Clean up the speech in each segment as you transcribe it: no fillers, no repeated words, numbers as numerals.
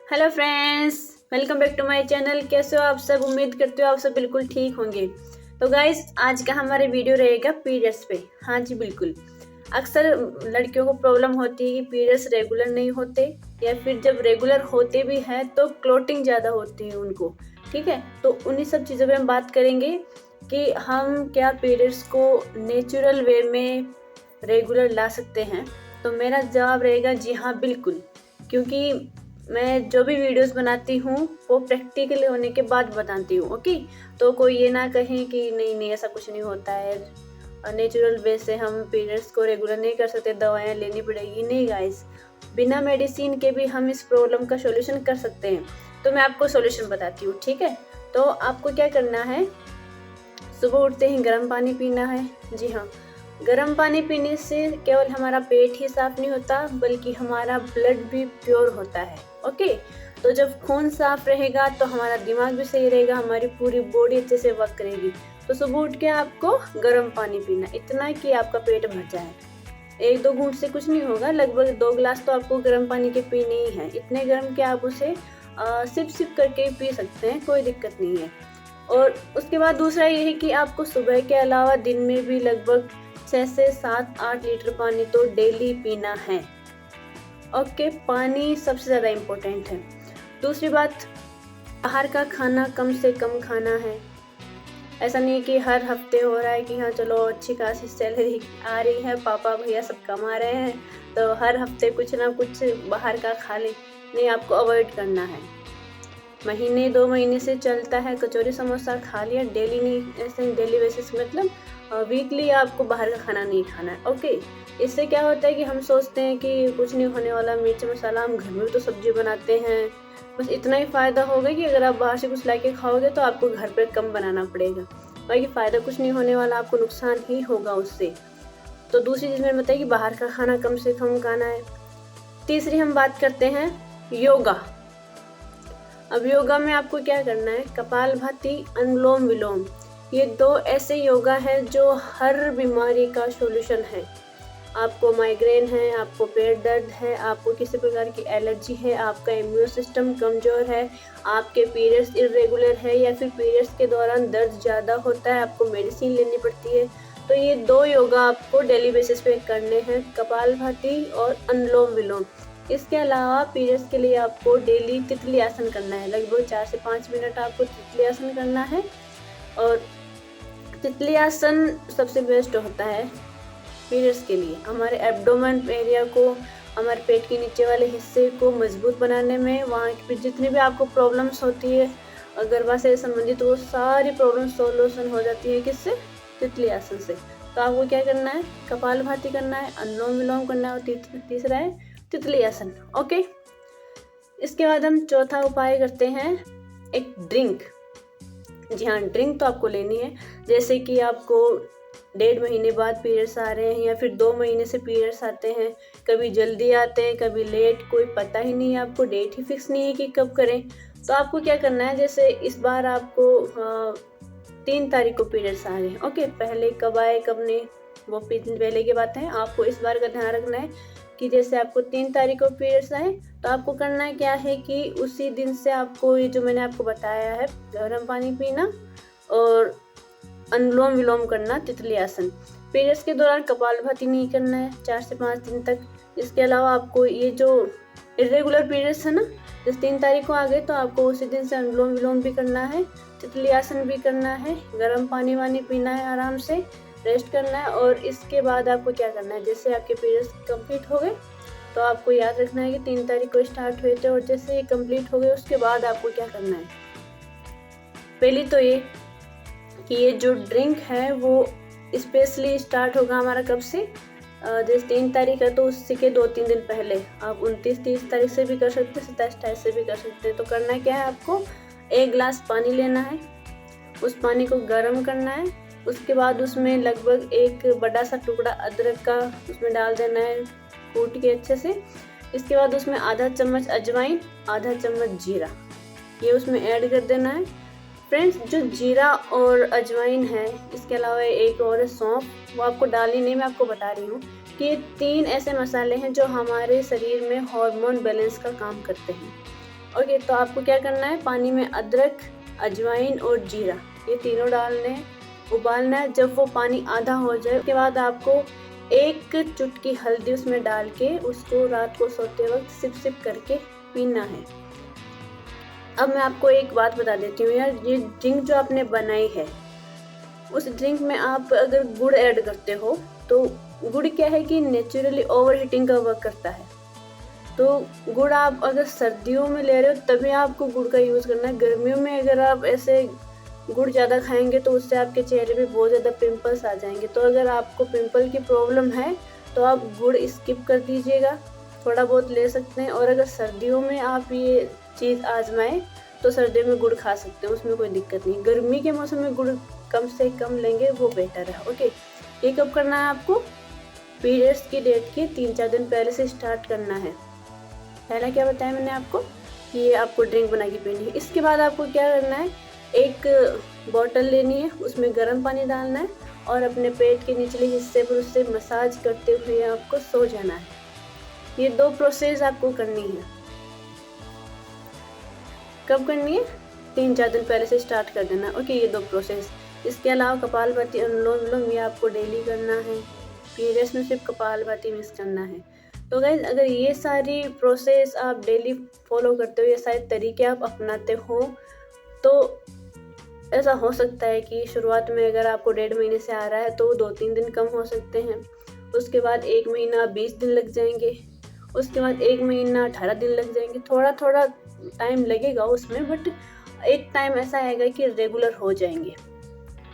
Hello friends, welcome back to my channel. कैसे हो आप सब? उम्मीद करते हो आप सब बिल्कुल ठीक होंगे। तो गाइस, आज का हमारा वीडियो रहेगा पीरियड्स पे। हाँ जी, बिल्कुल। अक्सर लड़कियों को प्रॉब्लम होती है कि पीरियड्स रेगुलर नहीं होते, या फिर जब रेगुलर होते भी हैं तो क्लोटिंग ज़्यादा होती है उनको। ठीक है, तो उन्हीं सब चीज़ों पे हम बात करेंगे कि हम क्या पीरियड्स को नेचुरल वे में रेगुलर ला सकते हैं। तो मेरा जवाब रहेगा जी हाँ, बिल्कुल। क्योंकि मैं जो भी वीडियोस बनाती हूँ वो प्रैक्टिकल होने के बाद बताती हूँ। ओके, तो कोई ये ना कहे कि नहीं नहीं ऐसा कुछ नहीं होता है और नेचुरल वे से हम पीरियड्स को रेगुलर नहीं कर सकते, दवाएं लेनी पड़ेगी। नहीं गाइस, बिना मेडिसिन के भी हम इस प्रॉब्लम का सॉल्यूशन कर सकते हैं। तो मैं आपको सॉल्यूशन बताती हूँ। ठीक है, तो आपको क्या करना है, सुबह उठते ही गर्म पानी पीना है। जी हाँ, गर्म पानी पीने से केवल हमारा पेट ही साफ नहीं होता, बल्कि हमारा ब्लड भी प्योर होता है। ओके, तो जब खून साफ रहेगा तो हमारा दिमाग भी सही रहेगा, हमारी पूरी बॉडी अच्छे से वर्क करेगी। तो सुबह उठ के आपको गर्म पानी पीना, इतना कि आपका पेट भर जाए। एक दो घूंट से कुछ नहीं होगा, लगभग 2 गिलास तो आपको गर्म पानी के पीने ही हैं। इतने गर्म कि आप उसे सिप सिप करके पी सकते हैं, कोई दिक्कत नहीं है। और उसके बाद दूसरा ये है कि आपको सुबह के अलावा दिन में भी लगभग 6 से 7-8 लीटर पानी तो डेली पीना है। ओके, पानी सबसे ज़्यादा इम्पोर्टेंट है। दूसरी बात, बाहर का खाना कम से कम खाना है। ऐसा नहीं है कि हर हफ्ते हो रहा है कि हाँ चलो अच्छी खासी सैलरी आ रही है, पापा भैया सब कमा रहे हैं तो हर हफ्ते कुछ ना कुछ बाहर का खा लें। नहीं, आपको अवॉइड करना है। महीने 2 महीने से चलता है, कचौरी समोसा खा लिया, डेली नहीं, ऐसे डेली बेसिस मतलब वीकली आपको बाहर का खाना नहीं खाना है। ओके, इससे क्या होता है कि हम सोचते हैं कि कुछ नहीं होने वाला, मिर्च मसाला, हम घर में भी तो सब्जी बनाते हैं, बस इतना ही फ़ायदा होगा कि अगर आप बाहर से कुछ ला के खाओगे तो आपको घर पर कम बनाना पड़ेगा। बाकी फ़ायदा कुछ नहीं होने वाला, आपको नुकसान ही होगा उससे। तो दूसरी चीज़ मैंने बताई कि बाहर का खाना कम से कम खाना है। तीसरी हम बात करते हैं योगा। अब योगा में आपको क्या करना है, कपालभाति, अनुलोम विलोम, ये 2 ऐसे योगा है जो हर बीमारी का सॉल्यूशन है। आपको माइग्रेन है, आपको पेट दर्द है, आपको किसी प्रकार की एलर्जी है, आपका इम्यून सिस्टम कमज़ोर है, आपके पीरियड्स इरेगुलर है, या फिर पीरियड्स के दौरान दर्द ज़्यादा होता है, आपको मेडिसिन लेनी पड़ती है, तो ये 2 योगा आपको डेली बेसिस पे करने हैं, कपालभाति और अनुलोम विलोम। इसके अलावा पीरियड्स के लिए आपको डेली तितली आसन करना है, लगभग 4 से 5 मिनट आपको तितली आसन करना है। और तितली आसन सबसे बेस्ट होता है पीरियड्स के लिए, हमारे एब्डोमेन एरिया को, हमारे पेट के नीचे वाले हिस्से को मजबूत बनाने में, वहाँ की जितनी भी आपको प्रॉब्लम्स होती है गर्भाशय से संबंधित, वो सारी प्रॉब्लम सॉल्यूशन हो जाती है किससे? तितली आसन से। तो आपको क्या करना है, कपालभाति करना है, अनुलोम विलोम करना है, और तीसरा है तितली आसन। ओके, इसके बाद हम चौथा उपाय करते हैं, एक ड्रिंक। जी हाँ, ड्रिंक तो आपको लेनी है। जैसे कि आपको 1.5 महीने बाद पीरियड्स आ रहे हैं, या फिर 2 महीने से पीरियड्स आते हैं, कभी जल्दी आते हैं कभी लेट, कोई पता ही नहीं है, आपको डेट ही फिक्स नहीं है कि कब करें। तो आपको क्या करना है, जैसे इस बार आपको 3 तारीख को पीरियड्स आ रहे हैं। ओके, पहले कब आए कब नहीं वो पहले की बात है, आपको इस बार का ध्यान रखना है कि जैसे आपको 3 तारीख को पीरियड्स आए तो आपको करना क्या है कि उसी दिन से आपको ये जो मैंने आपको बताया है, गर्म पानी पीना और अनुलोम विलोम करना, तितली आसन। पीरियड्स के दौरान कपालभाति नहीं करना है 4 से 5 दिन तक। इसके अलावा आपको ये जो इरेगुलर पीरियड्स है ना, जिस 3 तारीख को आ गए तो आपको उसी दिन से अनुलोम विलोम भी करना है, तितली आसन भी करना है, गर्म पानी वानी पीना है, आराम से रेस्ट करना है। और इसके बाद आपको क्या करना है, जैसे आपके पीरियड्स कंप्लीट हो गए तो आपको याद रखना है कि 3 तारीख को स्टार्ट हुए थे, और जैसे ये कंप्लीट हो गए उसके बाद आपको क्या करना है, पहली तो ये कि ये जो ड्रिंक है वो स्पेशली स्टार्ट होगा हमारा कब से, जैसे 3 तारीख है तो उससे के 2-3 दिन पहले, आप 29-30 तारीख से भी कर सकते हैं, 27-28 से भी कर सकते हैं। तो करना क्या है, आपको 1 गिलास पानी लेना है, उस पानी को गर्म करना है, उसके बाद उसमें लगभग 1 बड़ा सा टुकड़ा अदरक का उसमें डाल देना है, कूट के अच्छे से। इसके बाद उसमें आधा चम्मच अजवाइन, आधा चम्मच जीरा, ये उसमें ऐड कर देना है। फ्रेंड्स, जो जीरा और अजवाइन है, इसके अलावा एक और है सौंफ, वो आपको डालनी नहीं, मैं आपको बता रही हूँ कि ये 3 ऐसे मसाले हैं जो हमारे शरीर में हार्मोन बैलेंस का काम करते हैं। ओके, तो आपको क्या करना है, पानी में अदरक, अजवाइन और जीरा ये तीनों डालने हैं, उबालना है। जब वो पानी आधा हो जाए उसके बाद आपको 1 चुटकी हल्दी उसमें डाल के उसको रात को सोते वक्त सिप सिप करके पीना है। अब मैं आपको एक बात बता देती हूँ यार, ये ड्रिंक जो आपने बनाई है उस ड्रिंक में आप अगर गुड़ ऐड करते हो तो गुड़ क्या है कि नेचुरली ओवर हीटिंग का वर्क करता है। तो गुड़ आप अगर सर्दियों में ले रहे हो तभी आपको गुड़ का यूज़ करना है। गर्मियों में अगर आप ऐसे गुड़ ज़्यादा खाएंगे तो उससे आपके चेहरे पे बहुत ज़्यादा पिंपल्स आ जाएंगे। तो अगर आपको पिंपल की प्रॉब्लम है तो आप गुड़ स्किप कर दीजिएगा, थोड़ा बहुत ले सकते हैं। और अगर सर्दियों में आप ये चीज़ आजमाएं तो सर्दियों में गुड़ खा सकते हैं, उसमें कोई दिक्कत नहीं। गर्मी के मौसम में गुड़ कम से कम लेंगे वो बेटर है। ओके, ये कब करना है आपको, पीरियड्स की डेट के 3-4 दिन पहले से स्टार्ट करना है। पहला क्या बताया मैंने आपको कि ये आपको ड्रिंक बना के पीनी है। इसके बाद आपको क्या करना है, एक बॉटल लेनी है, उसमें गर्म पानी डालना है और अपने पेट के निचले हिस्से पर उससे मसाज करते हुए आपको सो जाना है। ये 2 प्रोसेस आपको करनी है। कब करनी है, 3-4 दिन पहले से स्टार्ट कर देना। ओके, ये 2 प्रोसेस। इसके अलावा कपालभाति, अनुलोम विलोम ये आपको डेली करना है। पीरियड्स में सिर्फ कपालभाति मिस करना है। तो गाइज, अगर ये सारी प्रोसेस आप डेली फॉलो करते हो, ये सारे तरीके आप अपनाते हो तो ऐसा हो सकता है कि शुरुआत में अगर आपको 1.5 महीने से आ रहा है तो 2-3 दिन कम हो सकते हैं, उसके बाद 1 महीना 20 दिन लग जाएंगे, उसके बाद 1 महीना 18 दिन लग जाएंगे। थोड़ा थोड़ा टाइम लगेगा उसमें, बट एक टाइम ऐसा आएगा कि रेगुलर हो जाएंगे।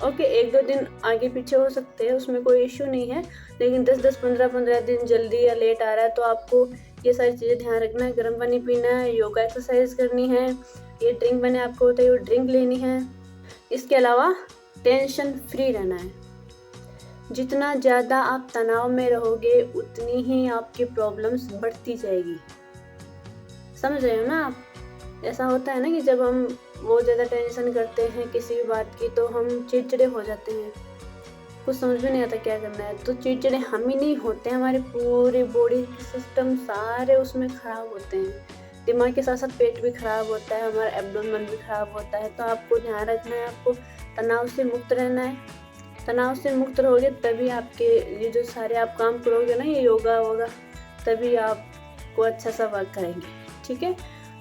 ओके, 1-2 दिन आगे पीछे हो सकते हैं, उसमें कोई इश्यू नहीं है। लेकिन 10-10, 15-15 दिन जल्दी या लेट आ रहा है तो आपको ये सारी चीज़ें ध्यान रखना है। गर्म पानी पीना है, योगा एक्सरसाइज करनी है, ये ड्रिंक मैंने आपको बताई वो ड्रिंक लेनी है। इसके अलावा टेंशन फ्री रहना है। जितना ज़्यादा आप तनाव में रहोगे उतनी ही आपकी प्रॉब्लम्स बढ़ती जाएगी। समझ रहे हो ना आप? ऐसा होता है ना कि जब हम बहुत ज़्यादा टेंशन करते हैं किसी भी बात की तो हम चिड़चिड़े हो जाते हैं, कुछ समझ में नहीं आता क्या करना है। तो चिड़चिड़े हम ही नहीं होते हैं, हमारे पूरे बॉडी सिस्टम सारे उसमें ख़राब होते हैं। दिमाग के साथ साथ पेट भी ख़राब होता है, हमारा एब्डोमेन भी ख़राब होता है। तो आपको ध्यान रखना है, आपको तनाव से मुक्त रहना है। तनाव से मुक्त रहोगे तभी आपके ये जो सारे आप काम करोगे ना, ये योगा वोगा, तभी आपको अच्छा सा वर्क करेंगे। ठीक है,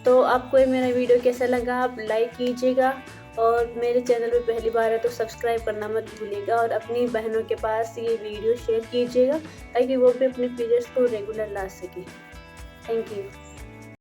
तो आपको ये मेरा वीडियो कैसा लगा आप लाइक कीजिएगा, और मेरे चैनल पे पहली बार है तो सब्सक्राइब करना मत भूलिएगा, और अपनी बहनों के पास ये वीडियो शेयर कीजिएगा ताकि वो भी अपने पीरियड्स को रेगुलर ला सके। Thank you.